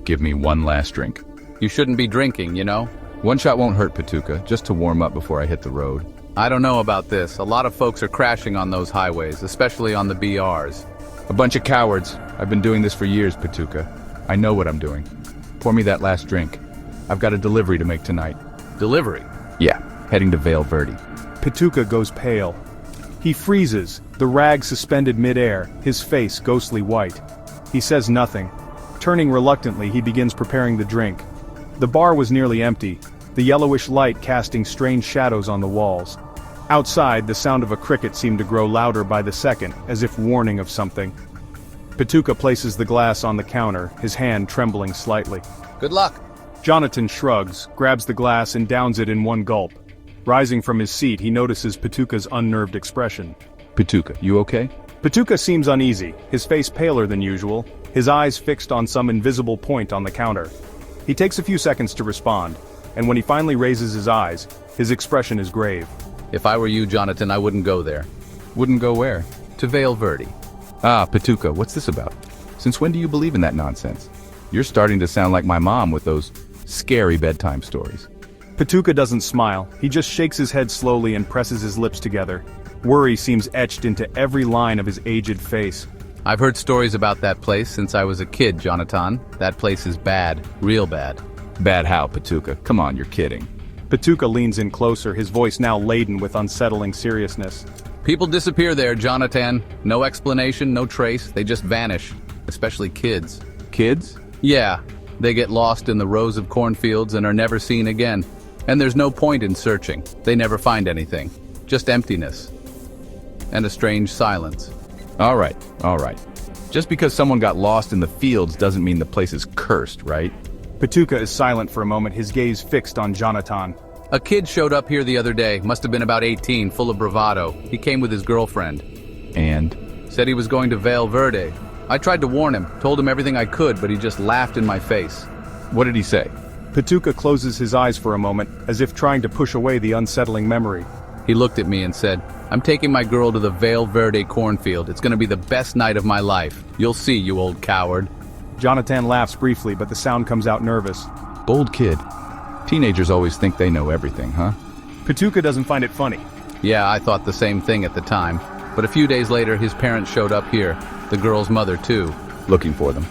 Give me one last drink. You shouldn't be drinking, you know? One shot won't hurt, Patuka, just to warm up before I hit the road. I don't know about this. A lot of folks are crashing on those highways, especially on the BRs. A bunch of cowards. I've been doing this for years, Patuka. I know what I'm doing. Pour me that last drink. I've got a delivery to make tonight. Delivery? Yeah, heading to Vale Verde. Patuka goes pale. He freezes, the rag suspended midair, his face ghostly white. He says nothing. Turning reluctantly, he begins preparing the drink. The bar was nearly empty, the yellowish light casting strange shadows on the walls. Outside, the sound of a cricket seemed to grow louder by the second, as if warning of something. Patuka places the glass on the counter, his hand trembling slightly. Good luck. Jonathan shrugs, grabs the glass and downs it in one gulp. Rising from his seat, he notices Patuka's unnerved expression. Patuka, you okay? Patuka seems uneasy, his face paler than usual, his eyes fixed on some invisible point on the counter. He takes a few seconds to respond, and when he finally raises his eyes, his expression is grave. If I were you, Jonathan, I wouldn't go there. Wouldn't go where? To Vale Verde. Ah, Patuka, what's this about? Since when do you believe in that nonsense? You're starting to sound like my mom with those scary bedtime stories. Patuka doesn't smile, he just shakes his head slowly and presses his lips together. Worry seems etched into every line of his aged face. I've heard stories about that place since I was a kid, Jonathan. That place is bad, real bad. Bad how, Patuka? Come on, you're kidding. Patuka leans in closer, his voice now laden with unsettling seriousness. People disappear there, Jonathan. No explanation, no trace, they just vanish. Especially kids. Kids? Yeah, they get lost in the rows of cornfields and are never seen again. And there's no point in searching. They never find anything. Just emptiness. And a strange silence. All right. Just because someone got lost in the fields doesn't mean the place is cursed, right? Patuka is silent for a moment, his gaze fixed on Jonathan. A kid showed up here the other day, must have been about 18, full of bravado. He came with his girlfriend. And? Said he was going to Vale Verde. I tried to warn him, told him everything I could, but he just laughed in my face. What did he say? Patuka closes his eyes for a moment, as if trying to push away the unsettling memory. He looked at me and said, I'm taking my girl to the Vale Verde cornfield. It's gonna be the best night of my life. You'll see, you old coward. Jonathan laughs briefly, but the sound comes out nervous. Bold kid. Teenagers always think they know everything, huh? Patuka doesn't find it funny. Yeah, I thought the same thing at the time. But a few days later, his parents showed up here. The girl's mother, too. Looking for them.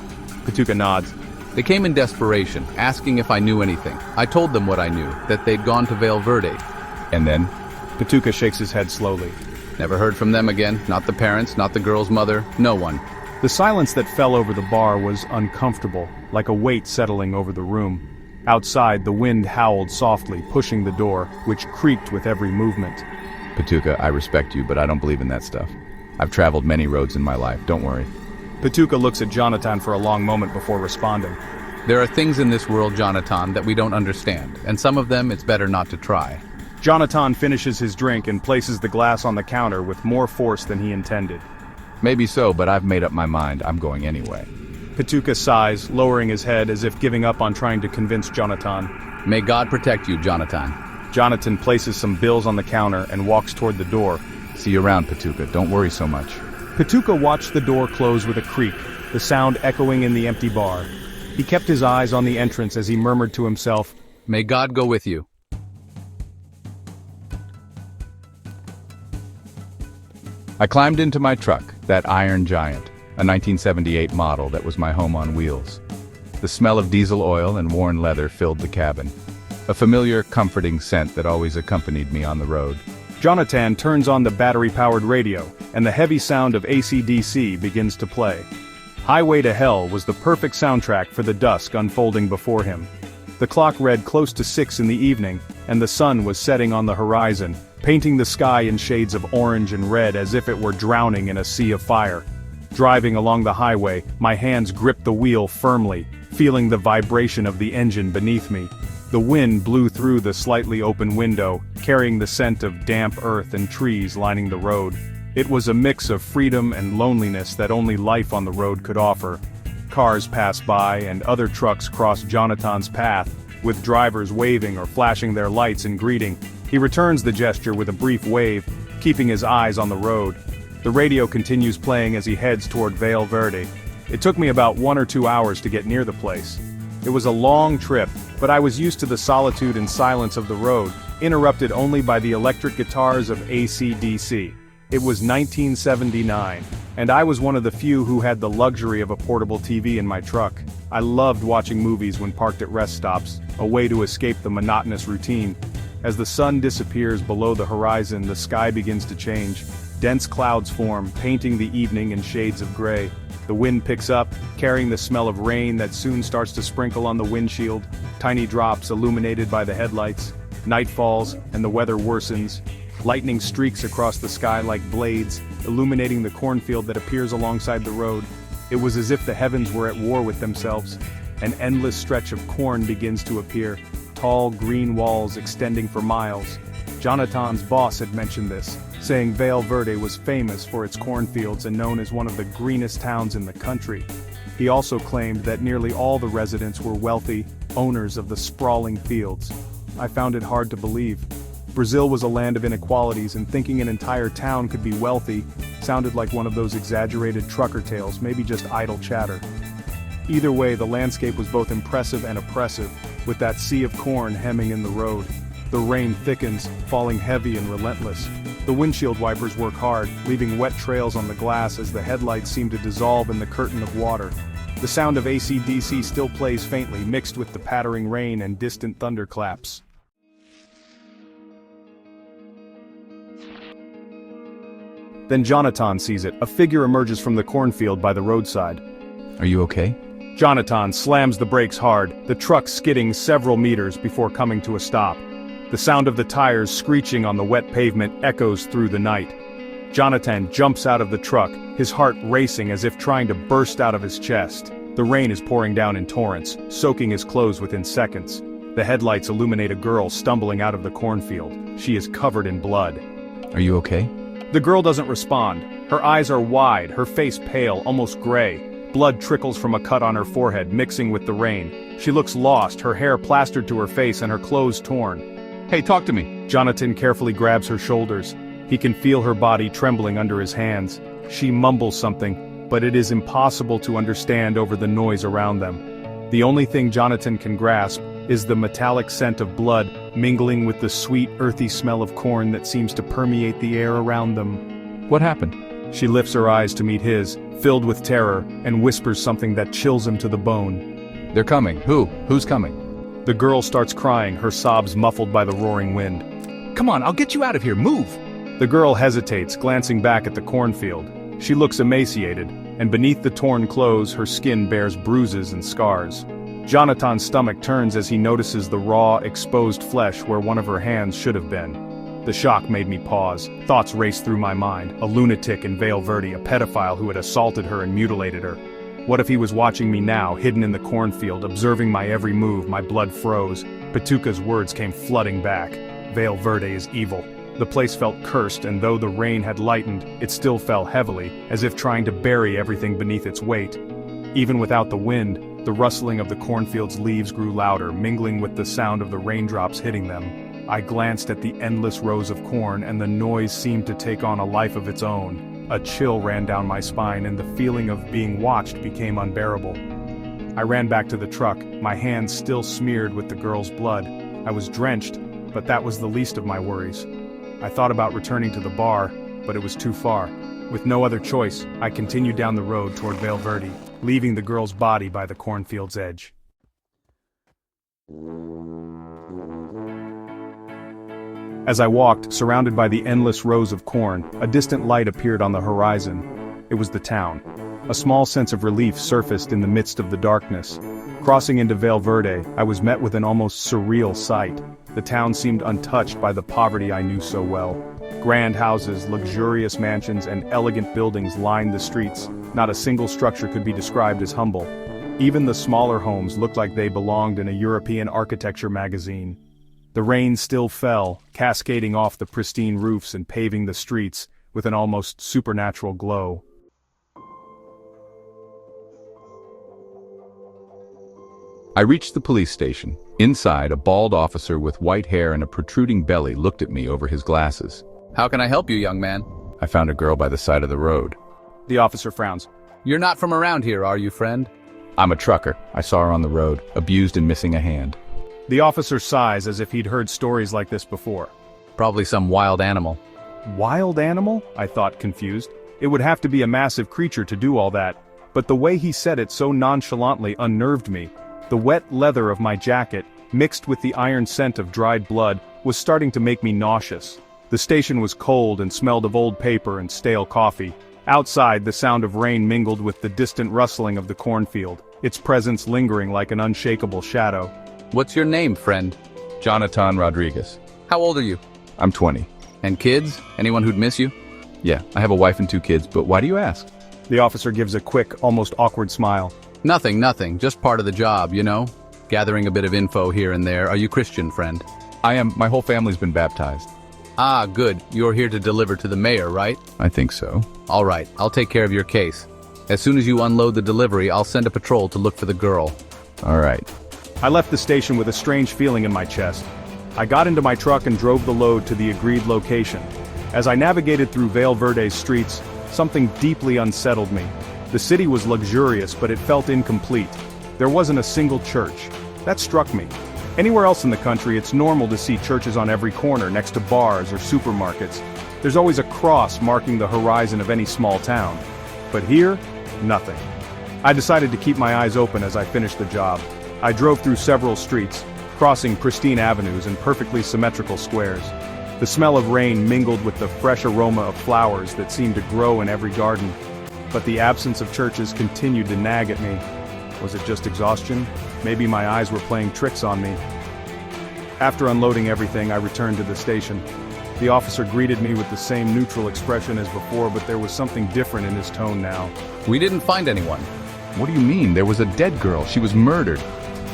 Patuka nods. They came in desperation, asking if I knew anything. I told them what I knew, that they'd gone to Vale Verde. And then? Patuka shakes his head slowly. Never heard from them again. Not the parents, not the girl's mother, no one. The silence that fell over the bar was uncomfortable, like a weight settling over the room. Outside, the wind howled softly, pushing the door, which creaked with every movement. Patuka, I respect you, but I don't believe in that stuff. I've traveled many roads in my life, don't worry. Patuka looks at Jonathan for a long moment before responding. There are things in this world, Jonathan, that we don't understand, and some of them it's better not to try. Jonathan finishes his drink and places the glass on the counter with more force than he intended. Maybe so, but I've made up my mind. I'm going anyway. Patuka sighs, lowering his head as if giving up on trying to convince Jonathan. May God protect you, Jonathan. Jonathan places some bills on the counter and walks toward the door. See you around, Patuka. Don't worry so much. Patuka watched the door close with a creak, the sound echoing in the empty bar. He kept his eyes on the entrance as he murmured to himself, May God go with you. I climbed into my truck, that Iron Giant, a 1978 model that was my home on wheels. The smell of diesel oil and worn leather filled the cabin. A familiar, comforting scent that always accompanied me on the road. Jonathan turns on the battery-powered radio, and the heavy sound of AC/DC begins to play. Highway to Hell was the perfect soundtrack for the dusk unfolding before him. The clock read close to 6 in the evening, and the sun was setting on the horizon, painting the sky in shades of orange and red as if it were drowning in a sea of fire. Driving along the highway, my hands gripped the wheel firmly, feeling the vibration of the engine beneath me. The wind blew through the slightly open window, carrying the scent of damp earth and trees lining the road. It was a mix of freedom and loneliness that only life on the road could offer. Cars passed by and other trucks crossed Jonathan's path, with drivers waving or flashing their lights in greeting. He returns the gesture with a brief wave, keeping his eyes on the road. The radio continues playing as he heads toward Vale Verde. It took me about 1 or 2 hours to get near the place. It was a long trip, but I was used to the solitude and silence of the road, interrupted only by the electric guitars of AC/DC. It was 1979, and I was one of the few who had the luxury of a portable TV in my truck. I loved watching movies when parked at rest stops, a way to escape the monotonous routine. As the sun disappears below the horizon, the sky begins to change. Dense clouds form, painting the evening in shades of gray. The wind picks up, carrying the smell of rain that soon starts to sprinkle on the windshield, tiny drops illuminated by the headlights. Night falls, and the weather worsens. Lightning streaks across the sky like blades, illuminating the cornfield that appears alongside the road. It was as if the heavens were at war with themselves. An endless stretch of corn begins to appear, tall green walls extending for miles. Jonathan's boss had mentioned this, saying Vale Verde was famous for its cornfields and known as one of the greenest towns in the country. He also claimed that nearly all the residents were wealthy, owners of the sprawling fields. I found it hard to believe. Brazil was a land of inequalities, and thinking an entire town could be wealthy sounded like one of those exaggerated trucker tales, maybe just idle chatter. Either way, the landscape was both impressive and oppressive, with that sea of corn hemming in the road. The rain thickens, falling heavy and relentless. The windshield wipers work hard, leaving wet trails on the glass as the headlights seem to dissolve in the curtain of water. The sound of AC/DC still plays faintly, mixed with the pattering rain and distant thunderclaps. Then Jonathan sees it. A figure emerges from the cornfield by the roadside. Are you okay? Jonathan slams the brakes hard, the truck skidding several meters before coming to a stop. The sound of the tires screeching on the wet pavement echoes through the night. Jonathan jumps out of the truck, his heart racing as if trying to burst out of his chest. The rain is pouring down in torrents, soaking his clothes within seconds. The headlights illuminate a girl stumbling out of the cornfield. She is covered in blood. Are you okay? The girl doesn't respond. Her eyes are wide, her face pale, almost gray. Blood trickles from a cut on her forehead, mixing with the rain. She looks lost, her hair plastered to her face and her clothes torn. Hey, talk to me. Jonathan carefully grabs her shoulders. He can feel her body trembling under his hands. She mumbles something, but it is impossible to understand over the noise around them. The only thing Jonathan can grasp is the metallic scent of blood mingling with the sweet, earthy smell of corn that seems to permeate the air around them. What happened? She lifts her eyes to meet his, filled with terror, and whispers something that chills him to the bone. They're coming. Who? Who's coming? The girl starts crying, her sobs muffled by the roaring wind. Come on, I'll get you out of here. Move! The girl hesitates, glancing back at the cornfield. She looks emaciated, and beneath the torn clothes her skin bears bruises and scars. Jonathan's stomach turns as he notices the raw, exposed flesh where one of her hands should have been. The shock made me pause. Thoughts raced through my mind. A lunatic in Vale Verde, a pedophile who had assaulted her and mutilated her. What if he was watching me now, hidden in the cornfield, observing my every move? My blood froze. Patuca's words came flooding back. Vale Verde is evil. The place felt cursed, and though the rain had lightened, it still fell heavily, as if trying to bury everything beneath its weight. Even without the wind, the rustling of the cornfield's leaves grew louder, mingling with the sound of the raindrops hitting them. I glanced at the endless rows of corn, and the noise seemed to take on a life of its own. A chill ran down my spine, and the feeling of being watched became unbearable. I ran back to the truck, my hands still smeared with the girl's blood. I was drenched, but that was the least of my worries. I thought about returning to the bar, but it was too far. With no other choice, I continued down the road toward Vale Verde, leaving the girl's body by the cornfield's edge. As I walked, surrounded by the endless rows of corn, a distant light appeared on the horizon. It was the town. A small sense of relief surfaced in the midst of the darkness. Crossing into Vale Verde, I was met with an almost surreal sight. The town seemed untouched by the poverty I knew so well. Grand houses, luxurious mansions, and elegant buildings lined the streets. Not a single structure could be described as humble. Even the smaller homes looked like they belonged in a European architecture magazine. The rain still fell, cascading off the pristine roofs and paving the streets with an almost supernatural glow. I reached the police station. Inside, a bald officer with white hair and a protruding belly looked at me over his glasses. How can I help you, young man? I found a girl by the side of the road. The officer frowns. You're not from around here, are you, friend? I'm a trucker. I saw her on the road, abused and missing a hand. The officer sighs as if he'd heard stories like this before. Probably some wild animal. Wild animal? I thought, confused. It would have to be a massive creature to do all that, but the way he said it so nonchalantly unnerved me. The wet leather of my jacket, mixed with the iron scent of dried blood, was starting to make me nauseous. The station was cold and smelled of old paper and stale coffee. Outside, the sound of rain mingled with the distant rustling of the cornfield, its presence lingering like an unshakable shadow. What's your name, friend? Jonathan Rodriguez. How old are you? I'm 20. And kids? Anyone who'd miss you? Yeah, I have a wife and 2 kids, but why do you ask? The officer gives a quick, almost awkward smile. Nothing. Just part of the job, you know? Gathering a bit of info here and there. Are you Christian, friend? I am. My whole family's been baptized. Ah, good. You're here to deliver to the mayor, right? I think so. All right, I'll take care of your case. As soon as you unload the delivery, I'll send a patrol to look for the girl. All right. I left the station with a strange feeling in my chest. I got into my truck and drove the load to the agreed location. As I navigated through Vale Verde's streets, something deeply unsettled me. The city was luxurious, but it felt incomplete. There wasn't a single church. That struck me. Anywhere else in the country, it's normal to see churches on every corner next to bars or supermarkets. There's always a cross marking the horizon of any small town. But here, nothing. I decided to keep my eyes open as I finished the job. I drove through several streets, crossing pristine avenues and perfectly symmetrical squares. The smell of rain mingled with the fresh aroma of flowers that seemed to grow in every garden. But the absence of churches continued to nag at me. Was it just exhaustion? Maybe my eyes were playing tricks on me. After unloading everything, I returned to the station. The officer greeted me with the same neutral expression as before, but there was something different in his tone now. We didn't find anyone. What do you mean? There was a dead girl. She was murdered.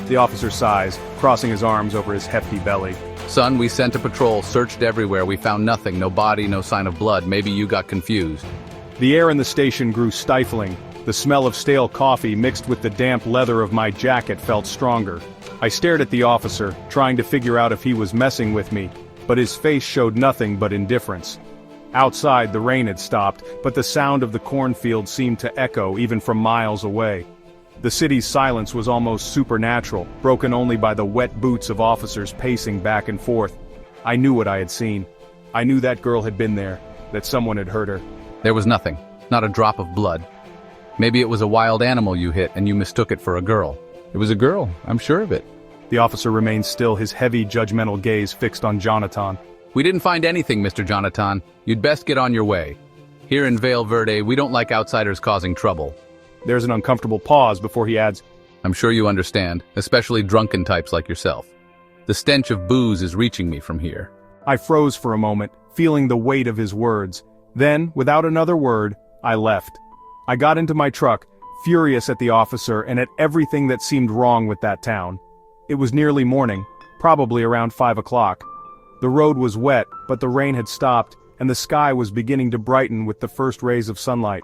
The officer sighs, crossing his arms over his hefty belly. Son, we sent a patrol, searched everywhere. We found nothing. No body, no sign of blood. Maybe you got confused. The air in the station grew stifling. The smell of stale coffee mixed with the damp leather of my jacket felt stronger. I stared at the officer, trying to figure out if he was messing with me, but his face showed nothing but indifference. Outside, the rain had stopped, but the sound of the cornfield seemed to echo even from miles away. The city's silence was almost supernatural, broken only by the wet boots of officers pacing back and forth. I knew what I had seen. I knew that girl had been there, that someone had hurt her. There was nothing. Not a drop of blood. Maybe it was a wild animal you hit and you mistook it for a girl. It was a girl, I'm sure of it. The officer remained still, his heavy, judgmental gaze fixed on Jonathan. We didn't find anything, Mr. Jonathan. You'd best get on your way. Here in Vale Verde, we don't like outsiders causing trouble. There's an uncomfortable pause before he adds, I'm sure you understand, especially drunken types like yourself. The stench of booze is reaching me from here. I froze for a moment, feeling the weight of his words. Then, without another word, I left. I got into my truck, furious at the officer and at everything that seemed wrong with that town. It was nearly morning, probably around 5 o'clock. The road was wet, but the rain had stopped, and the sky was beginning to brighten with the first rays of sunlight.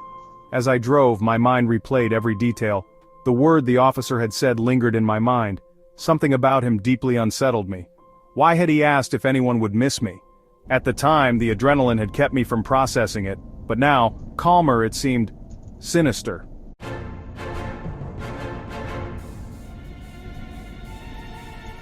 As I drove, my mind replayed every detail. The word the officer had said lingered in my mind. Something about him deeply unsettled me. Why had he asked if anyone would miss me? At the time, the adrenaline had kept me from processing it, but now, calmer it seemed sinister.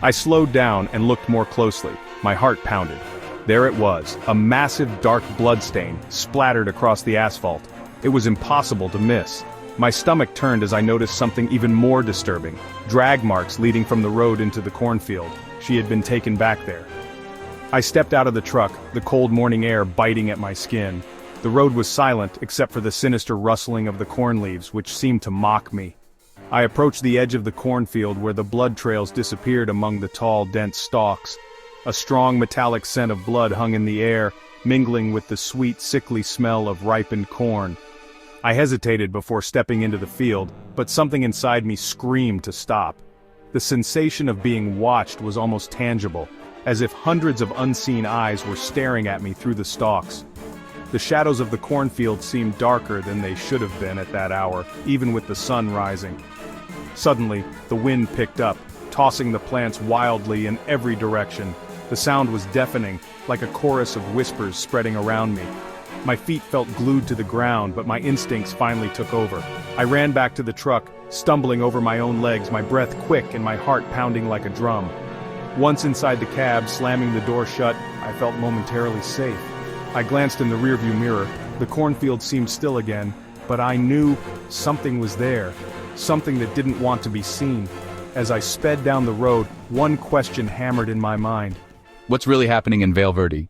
I slowed down and looked more closely. My heart pounded. There it was, a massive dark bloodstain, splattered across the asphalt. It was impossible to miss. My stomach turned as I noticed something even more disturbing. Drag marks leading from the road into the cornfield. She had been taken back there. I stepped out of the truck, the cold morning air biting at my skin. The road was silent except for the sinister rustling of the corn leaves, which seemed to mock me. I approached the edge of the cornfield where the blood trails disappeared among the tall, dense stalks. A strong metallic scent of blood hung in the air, mingling with the sweet, sickly smell of ripened corn. I hesitated before stepping into the field, but something inside me screamed to stop. The sensation of being watched was almost tangible, as if hundreds of unseen eyes were staring at me through the stalks. The shadows of the cornfield seemed darker than they should have been at that hour, even with the sun rising. Suddenly, the wind picked up, tossing the plants wildly in every direction. The sound was deafening, like a chorus of whispers spreading around me. My feet felt glued to the ground, but my instincts finally took over. I ran back to the truck, stumbling over my own legs, my breath quick and my heart pounding like a drum. Once inside the cab, slamming the door shut, I felt momentarily safe. I glanced in the rearview mirror. The cornfield seemed still again, but I knew something was there, something that didn't want to be seen. As I sped down the road, one question hammered in my mind. What's really happening in Vale Verde?